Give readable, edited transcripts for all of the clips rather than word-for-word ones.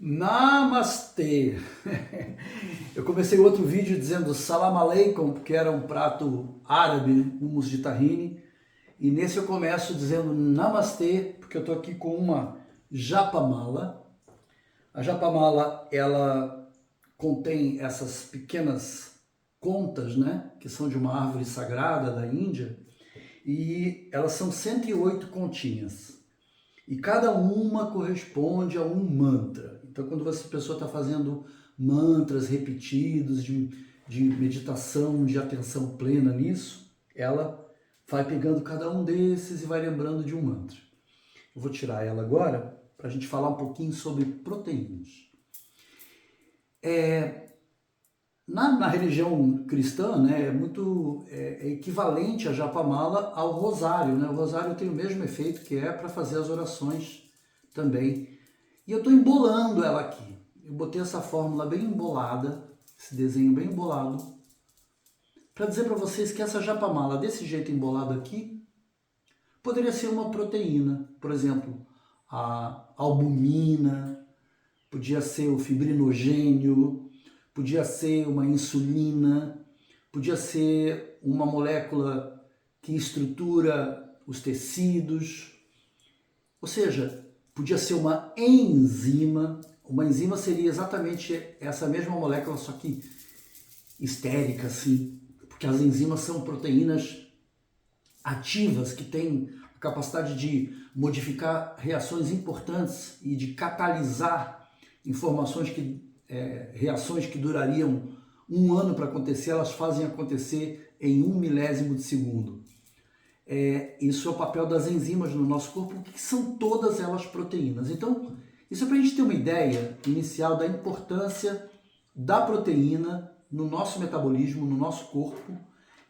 Namastê! Eu comecei outro vídeo dizendo Salam Aleikum, porque era um prato árabe, hummus de tahine, e nesse eu começo dizendo Namastê, porque eu estou aqui com uma japamala. A japamala, ela contém essas pequenas contas, né, que são de uma árvore sagrada da Índia, e elas são 108 continhas. E cada uma corresponde a um mantra. Então, quando a pessoa está fazendo mantras repetidos de meditação, de atenção plena nisso, ela vai pegando cada um desses e vai lembrando de um mantra. Eu vou tirar ela agora para a gente falar um pouquinho sobre proteínas. Na religião cristã, né, é equivalente a japamala ao rosário. Né? O rosário tem o mesmo efeito que é para fazer as orações também. E eu estou embolando ela aqui. Eu botei essa fórmula bem embolada, esse desenho bem embolado, para dizer para vocês que essa japamala desse jeito embolado aqui poderia ser uma proteína. Por exemplo, a albumina, podia ser o fibrinogênio, podia ser uma insulina, podia ser uma molécula que estrutura os tecidos, ou seja, podia ser uma enzima. Uma enzima seria exatamente essa mesma molécula, só que histérica, assim, porque as enzimas são proteínas ativas que têm a capacidade de modificar reações importantes e de catalisar reações que durariam um ano para acontecer, elas fazem acontecer em 1 milésimo de segundo. Isso é o papel das enzimas no nosso corpo, que são todas elas proteínas. Então, isso é para a gente ter uma ideia inicial da importância da proteína no nosso metabolismo, no nosso corpo,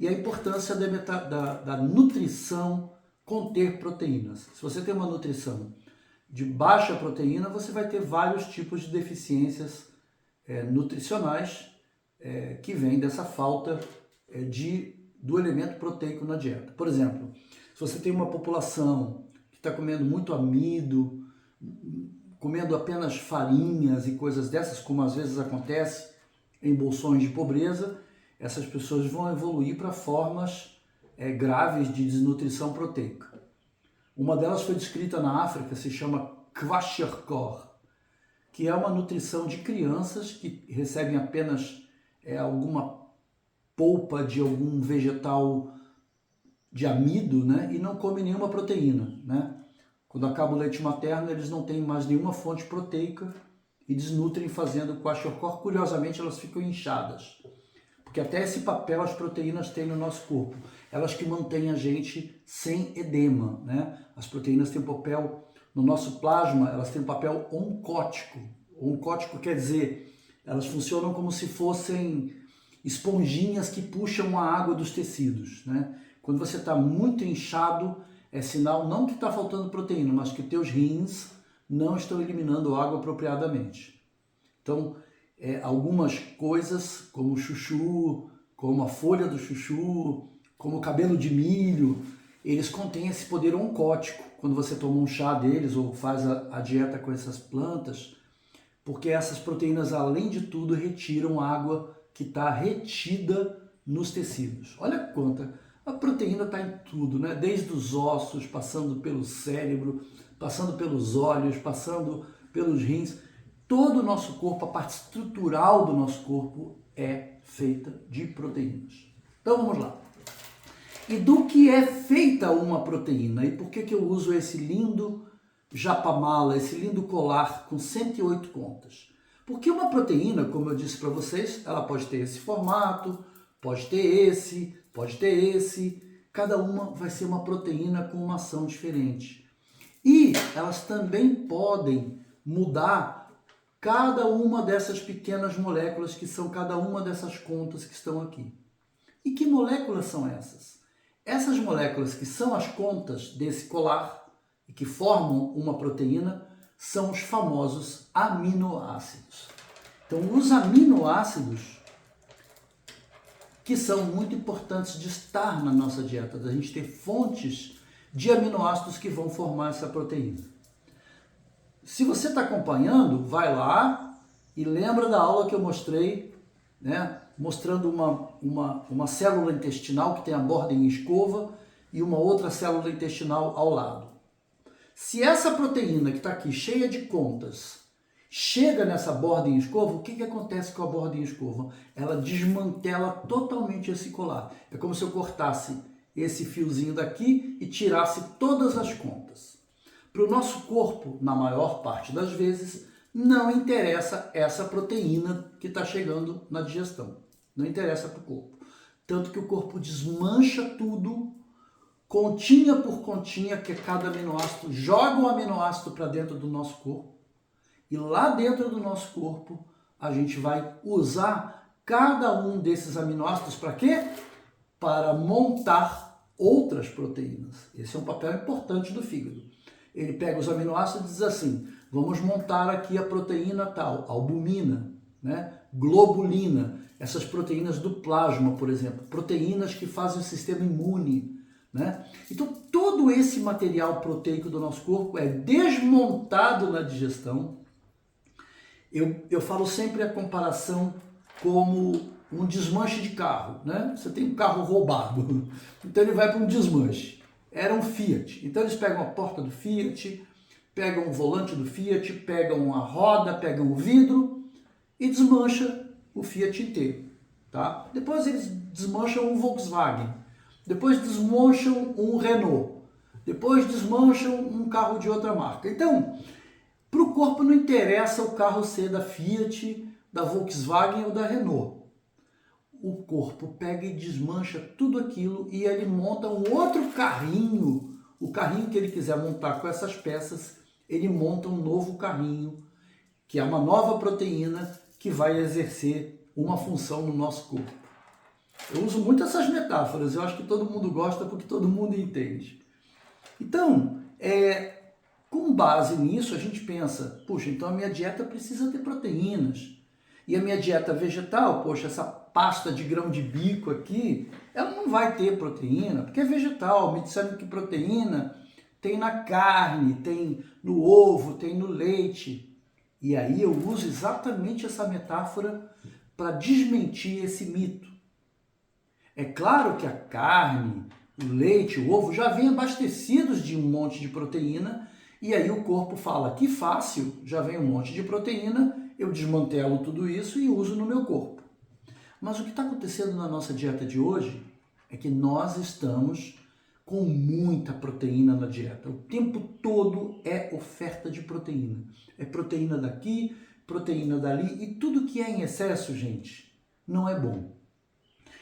e a importância da nutrição conter proteínas. Se você tem uma nutrição de baixa proteína, você vai ter vários tipos de deficiências nutricionais que vêm dessa falta do elemento proteico na dieta. Por exemplo, se você tem uma população que está comendo muito amido, comendo apenas farinhas e coisas dessas, como às vezes acontece em bolsões de pobreza, essas pessoas vão evoluir para formas graves de desnutrição proteica. Uma delas foi descrita na África, se chama kwashiorkor, que é uma nutrição de crianças que recebem apenas alguma polpa de algum vegetal de amido, né, e não comem nenhuma proteína. Né? Quando acaba o leite materno, eles não têm mais nenhuma fonte proteica e desnutrem fazendo kwashiorkor. Curiosamente, elas ficam inchadas, porque até esse papel as proteínas têm no nosso corpo. Elas que mantêm a gente sem edema. Né? As proteínas têm um papel, no nosso plasma, elas têm um papel oncótico. Oncótico quer dizer, elas funcionam como se fossem esponjinhas que puxam a água dos tecidos. Né? Quando você está muito inchado, é sinal não que está faltando proteína, mas que teus rins não estão eliminando água apropriadamente. Então, algumas coisas, como o chuchu, como a folha do chuchu, como o cabelo de milho, eles contêm esse poder oncótico quando você toma um chá deles ou faz a dieta com essas plantas, porque essas proteínas, além de tudo, retiram água que está retida nos tecidos. Olha quanta! A proteína está em tudo, né? Desde os ossos, passando pelo cérebro, passando pelos olhos, passando pelos rins. Todo o nosso corpo, a parte estrutural do nosso corpo é feita de proteínas. Então vamos lá. E do que é feita uma proteína? E por que eu uso esse lindo japamala, esse lindo colar com 108 contas? Porque uma proteína, como eu disse para vocês, ela pode ter esse formato, pode ter esse, pode ter esse. Cada uma vai ser uma proteína com uma ação diferente. E elas também podem mudar cada uma dessas pequenas moléculas que são cada uma dessas contas que estão aqui. E que moléculas são essas? Essas moléculas que são as contas desse colar e que formam uma proteína são os famosos aminoácidos. Então, os aminoácidos que são muito importantes de estar na nossa dieta, da gente ter fontes de aminoácidos que vão formar essa proteína. se você está acompanhando, vai lá e lembra da aula que eu mostrei, né? Mostrando uma célula intestinal que tem a borda em escova e uma outra célula intestinal ao lado. Se essa proteína que está aqui, cheia de contas, chega nessa borda em escova, o que acontece com a borda em escova? Ela desmantela totalmente esse colar. É como se eu cortasse esse fiozinho daqui e tirasse todas as contas. Para o nosso corpo, na maior parte das vezes, não interessa essa proteína que está chegando na digestão. Não interessa para o corpo. Tanto que o corpo desmancha tudo, continha por continha, que é cada aminoácido, joga o aminoácido para dentro do nosso corpo. E lá dentro do nosso corpo, a gente vai usar cada um desses aminoácidos para quê? Para montar outras proteínas. Esse é um papel importante do fígado. Ele pega os aminoácidos e diz assim, vamos montar aqui a proteína tal, albumina, né? Globulina, essas proteínas do plasma, por exemplo, proteínas que fazem o sistema imune, né? Então, todo esse material proteico do nosso corpo é desmontado na digestão. Eu falo sempre a comparação como um desmanche de carro, né? Você tem um carro roubado, então ele vai para um desmanche. Era um Fiat, então eles pegam a porta do Fiat, pegam o volante do Fiat, pegam a roda, pegam o vidro e desmancha o Fiat inteiro, tá? Depois eles desmancham um Volkswagen, depois desmancham um Renault, depois desmancham um carro de outra marca. Então, para o corpo não interessa o carro ser da Fiat, da Volkswagen ou da Renault. O corpo pega e desmancha tudo aquilo e ele monta um outro carrinho. O carrinho que ele quiser montar com essas peças, ele monta um novo carrinho, que é uma nova proteína que vai exercer uma função no nosso corpo. Eu uso muito essas metáforas, eu acho que todo mundo gosta porque todo mundo entende. Então, com base nisso, a gente pensa, puxa, então a minha dieta precisa ter proteínas. E a minha dieta vegetal, poxa, essa pasta de grão de bico aqui, ela não vai ter proteína, porque é vegetal. Me disseram que proteína tem na carne, tem no ovo, tem no leite. E aí eu uso exatamente essa metáfora para desmentir esse mito. É claro que a carne, o leite, o ovo já vêm abastecidos de um monte de proteína, e aí o corpo fala, que fácil, já vem um monte de proteína, eu desmantelo tudo isso e uso no meu corpo. Mas o que está acontecendo na nossa dieta de hoje é que nós estamos com muita proteína na dieta. O tempo todo é oferta de proteína. É proteína daqui, proteína dali, e tudo que é em excesso, gente, não é bom.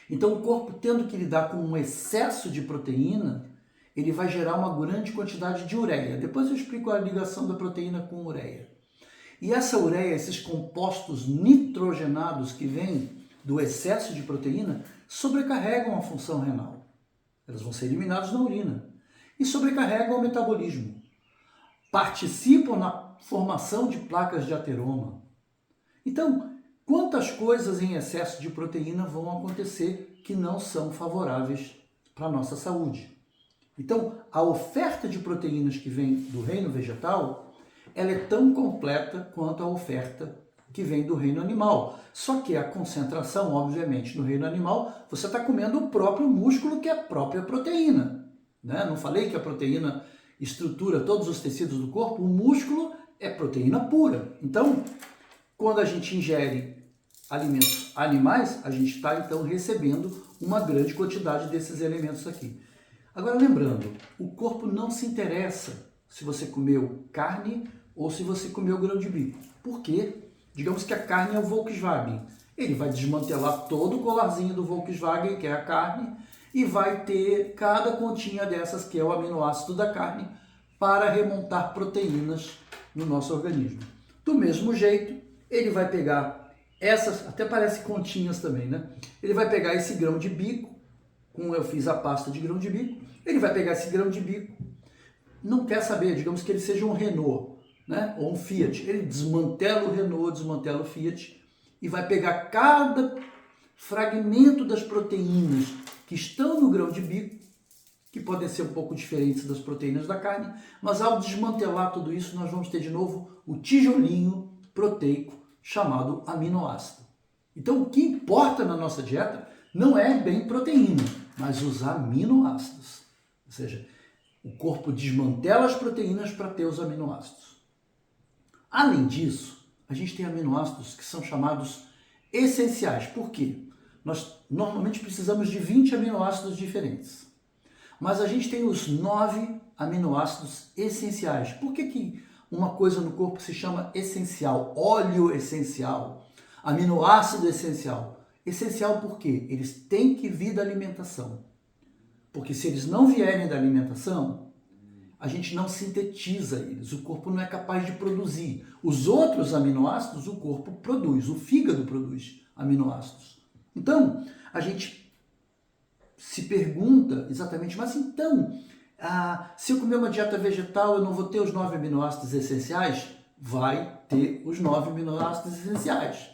Então o corpo, tendo que lidar com um excesso de proteína, ele vai gerar uma grande quantidade de ureia. Depois eu explico a ligação da proteína com ureia. E essa ureia, esses compostos nitrogenados que vêm do excesso de proteína, sobrecarregam a função renal. Elas vão ser eliminadas na urina. E sobrecarregam o metabolismo. Participam na formação de placas de ateroma. Então, quantas coisas em excesso de proteína vão acontecer que não são favoráveis para a nossa saúde? Então, a oferta de proteínas que vem do reino vegetal, ela é tão completa quanto a oferta que vem do reino animal. Só que a concentração, obviamente, no reino animal, você está comendo o próprio músculo, que é a própria proteína, né? Não falei que a proteína estrutura todos os tecidos do corpo? O músculo é proteína pura. Então, quando a gente ingere alimentos animais, a gente está, então, recebendo uma grande quantidade desses elementos aqui. Agora, lembrando, o corpo não se interessa se você comeu carne ou se você comeu grão de bico. Por quê? Digamos que a carne é o Volkswagen. Ele vai desmantelar todo o colarzinho do Volkswagen, que é a carne, e vai ter cada continha dessas, que é o aminoácido da carne, para remontar proteínas no nosso organismo. Do mesmo jeito, ele vai pegar essas, até parece continhas também, né? Ele vai pegar esse grão de bico, como eu fiz a pasta de grão de bico, ele vai pegar esse grão de bico, não quer saber, digamos que ele seja um Renault, né? Ou um Fiat, ele desmantela o Renault, desmantela o Fiat e vai pegar cada fragmento das proteínas que estão no grão de bico, que podem ser um pouco diferentes das proteínas da carne, mas ao desmantelar tudo isso, nós vamos ter de novo o tijolinho proteico chamado aminoácido. Então, o que importa na nossa dieta não é bem proteína, mas os aminoácidos. Ou seja, o corpo desmantela as proteínas para ter os aminoácidos. Além disso, a gente tem aminoácidos que são chamados essenciais. Por quê? Nós normalmente precisamos de 20 aminoácidos diferentes. Mas a gente tem os 9 aminoácidos essenciais. Por que uma coisa no corpo se chama essencial? Óleo essencial, aminoácido essencial. Essencial por quê? Eles têm que vir da alimentação. Porque se eles não vierem da alimentação, a gente não sintetiza eles, o corpo não é capaz de produzir. Os outros aminoácidos o corpo produz, o fígado produz aminoácidos. Então, a gente se pergunta exatamente, mas então, se eu comer uma dieta vegetal, eu não vou ter os 9 aminoácidos essenciais? Vai ter os 9 aminoácidos essenciais,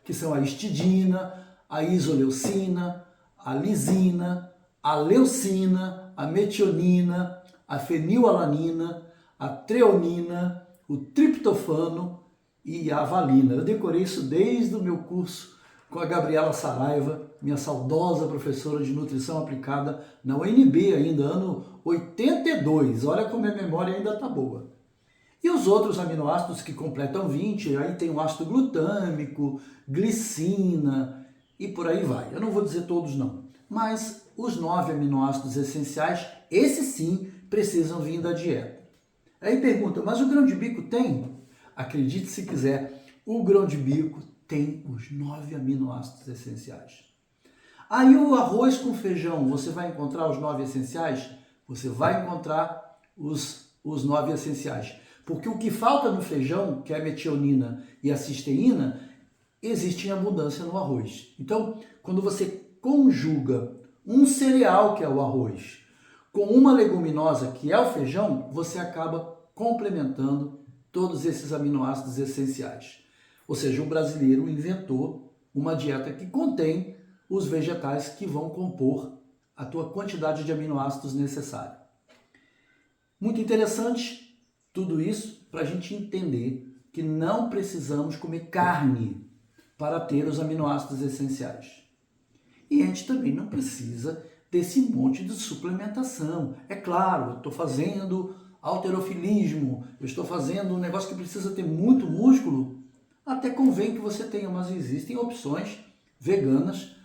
que são a histidina, a isoleucina, a lisina, a leucina, a metionina, a fenilalanina, a treonina, o triptofano e a valina. Eu decorei isso desde o meu curso com a Gabriela Saraiva, minha saudosa professora de nutrição aplicada na UNB ainda, ano 82. Olha como a memória ainda está boa. E os outros aminoácidos que completam 20, aí tem o ácido glutâmico, glicina e por aí vai. Eu não vou dizer todos não, mas os 9 aminoácidos essenciais, esses sim, precisam vir da dieta. Aí pergunta, mas o grão de bico tem? Acredite se quiser, o grão de bico tem os 9 aminoácidos essenciais. Aí o arroz com feijão, você vai encontrar os 9 essenciais? Você vai encontrar os 9 essenciais. Porque o que falta no feijão, que é a metionina e a cisteína, existe em abundância no arroz. Então, quando você conjuga um cereal, que é o arroz, com uma leguminosa, que é o feijão, você acaba complementando todos esses aminoácidos essenciais. Ou seja, o brasileiro inventou uma dieta que contém os vegetais que vão compor a tua quantidade de aminoácidos necessária. Muito interessante tudo isso para a gente entender que não precisamos comer carne para ter os aminoácidos essenciais. E a gente também não precisa desse monte de suplementação. É claro, eu estou fazendo halterofilismo, eu estou fazendo um negócio que precisa ter muito músculo, até convém que você tenha, mas existem opções veganas.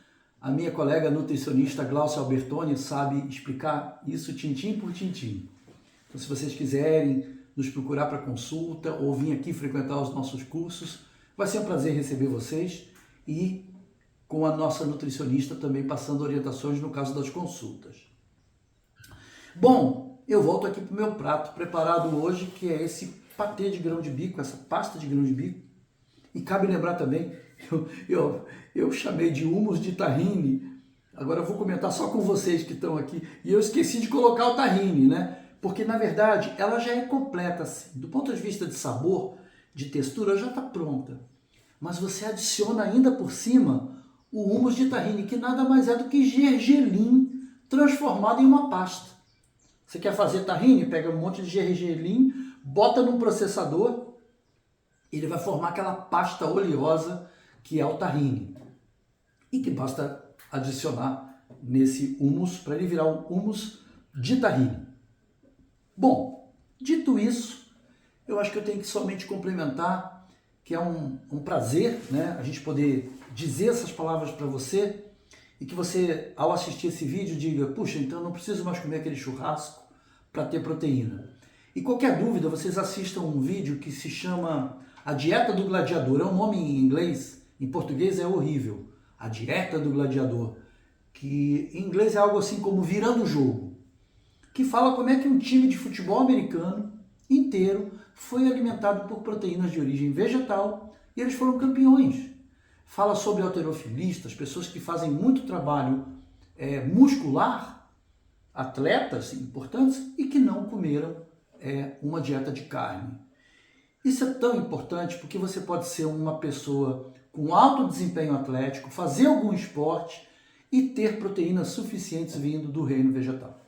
A minha colega nutricionista Glaucia Albertoni sabe explicar isso tintim por tintim. Então, se vocês quiserem nos procurar para consulta ou vir aqui frequentar os nossos cursos, vai ser um prazer receber vocês e com a nossa nutricionista também passando orientações no caso das consultas. Bom, eu volto aqui para o meu prato preparado hoje, que é esse patê de grão de bico, essa pasta de grão de bico. E cabe lembrar também, eu chamei de hummus de tahine, agora eu vou comentar só com vocês que estão aqui, e eu esqueci de colocar o tahine, né? Porque na verdade ela já é completa assim, do ponto de vista de sabor, de textura, já está pronta. Mas você adiciona ainda por cima o hummus de tahine, que nada mais é do que gergelim transformado em uma pasta. Você quer fazer tahine? Pega um monte de gergelim, bota num processador, ele vai formar aquela pasta oleosa que é o tahine. E que basta adicionar nesse hummus para ele virar um hummus de tahine. Bom, dito isso, eu acho que eu tenho que somente complementar que é um prazer, né, a gente poder dizer essas palavras para você e que você, ao assistir esse vídeo, diga, puxa, então eu não preciso mais comer aquele churrasco para ter proteína. E qualquer dúvida, vocês assistam um vídeo que se chama A Dieta do Gladiador. É um nome em inglês, em português é horrível. A Dieta do Gladiador, que em inglês é algo assim como Virando o Jogo, que fala como é que um time de futebol americano inteiro foi alimentado por proteínas de origem vegetal e eles foram campeões. Fala sobre halterofilistas, pessoas que fazem muito trabalho muscular, atletas importantes e que não comeram uma dieta de carne. Isso é tão importante porque você pode ser uma pessoa com alto desempenho atlético, fazer algum esporte e ter proteínas suficientes vindo do reino vegetal.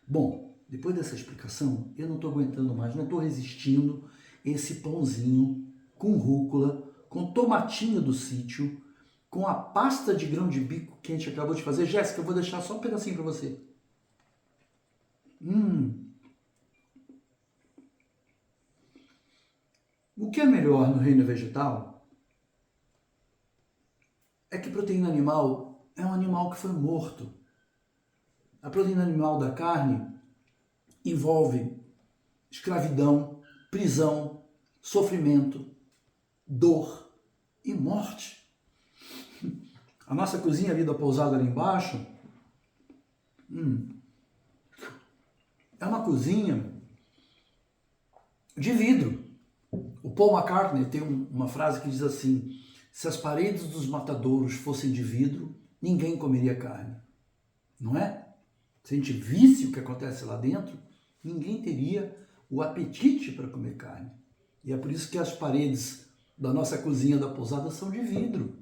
Bom, depois dessa explicação, eu não estou aguentando mais, não estou resistindo esse pãozinho com rúcula, com tomatinho do sítio, com a pasta de grão de bico que a gente acabou de fazer. Jéssica, eu vou deixar só um pedacinho para você. O que é melhor no reino vegetal é que proteína animal é um animal que foi morto. A proteína animal da carne envolve escravidão, prisão, sofrimento, dor e morte. A nossa cozinha ali da pousada ali embaixo é uma cozinha de vidro. O Paul McCartney tem uma frase que diz assim: se as paredes dos matadouros fossem de vidro, ninguém comeria carne. Não é? Se a gente visse o que acontece lá dentro, ninguém teria o apetite para comer carne. E é por isso que as paredes da nossa cozinha da pousada são de vidro.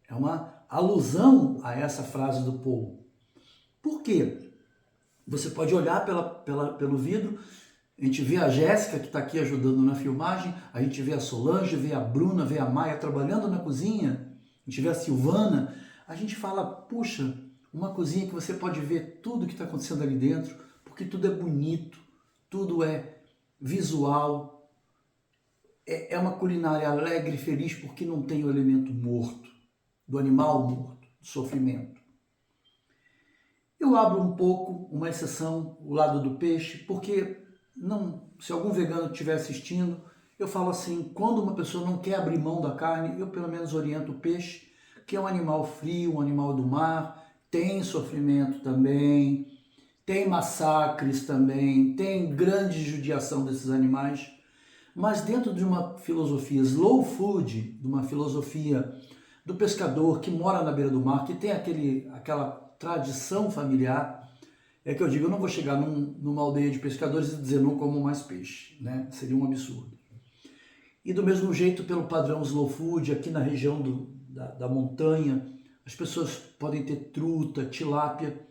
É uma alusão a essa frase do Paul. Por quê? Você pode olhar pelo vidro, a gente vê a Jéssica, que está aqui ajudando na filmagem, a gente vê a Solange, vê a Bruna, vê a Maia trabalhando na cozinha, a gente vê a Silvana, a gente fala, puxa, uma cozinha que você pode ver tudo que está acontecendo ali dentro, porque tudo é bonito, tudo é visual, é uma culinária alegre e feliz porque não tem o elemento morto, do animal morto, do sofrimento. Eu abro um pouco, uma exceção, o lado do peixe, porque se algum vegano estiver assistindo, eu falo assim, quando uma pessoa não quer abrir mão da carne, eu pelo menos oriento o peixe, que é um animal frio, um animal do mar, tem sofrimento também, tem massacres também, tem grande judiação desses animais, mas dentro de uma filosofia slow food, de uma filosofia do pescador que mora na beira do mar, que tem aquela tradição familiar, é que eu digo, eu não vou chegar numa aldeia de pescadores e dizer não como mais peixe, né? Seria um absurdo. E do mesmo jeito, pelo padrão slow food, aqui na região da montanha, as pessoas podem ter truta, tilápia.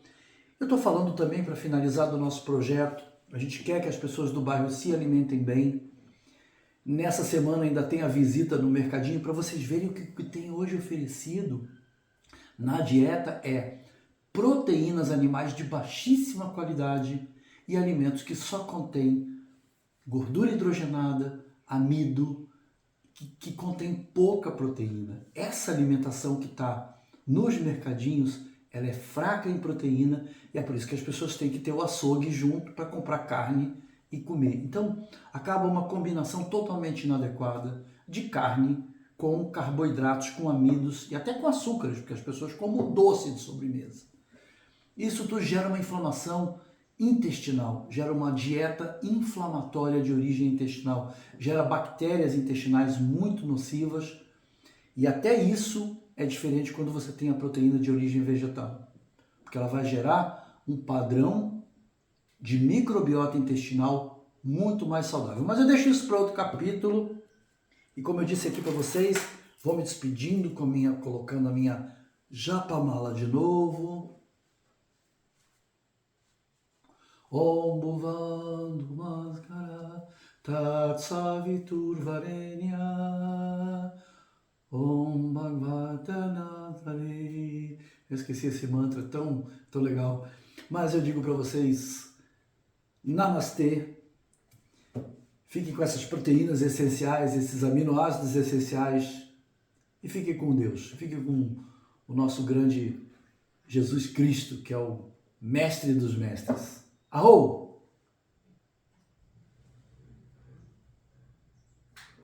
Eu estou falando também, para finalizar, do nosso projeto, a gente quer que as pessoas do bairro se alimentem bem. Nessa semana ainda tem a visita no mercadinho, para vocês verem o que tem hoje oferecido na dieta é proteínas animais de baixíssima qualidade e alimentos que só contêm gordura hidrogenada, amido, que contém pouca proteína. Essa alimentação que está nos mercadinhos, ela é fraca em proteína e é por isso que as pessoas têm que ter o açougue junto para comprar carne e comer. Então, acaba uma combinação totalmente inadequada de carne com carboidratos, com amidos e até com açúcares, porque as pessoas comem doce de sobremesa. Isso tudo gera uma inflamação intestinal, gera uma dieta inflamatória de origem intestinal, gera bactérias intestinais muito nocivas e até isso é diferente quando você tem a proteína de origem vegetal, porque ela vai gerar um padrão de microbiota intestinal muito mais saudável. Mas eu deixo isso para outro capítulo e como eu disse aqui para vocês, vou me despedindo colocando a minha japamala de novo. Om Bhuvando Maskara Tat Savitur Varenya Om Bhagavatanatare. Eu esqueci esse mantra tão legal. Mas eu digo para vocês, Namastê. Fiquem com essas proteínas essenciais, esses aminoácidos essenciais e fiquem com Deus. Fiquem com o nosso grande Jesus Cristo, que é o mestre dos mestres. Arro!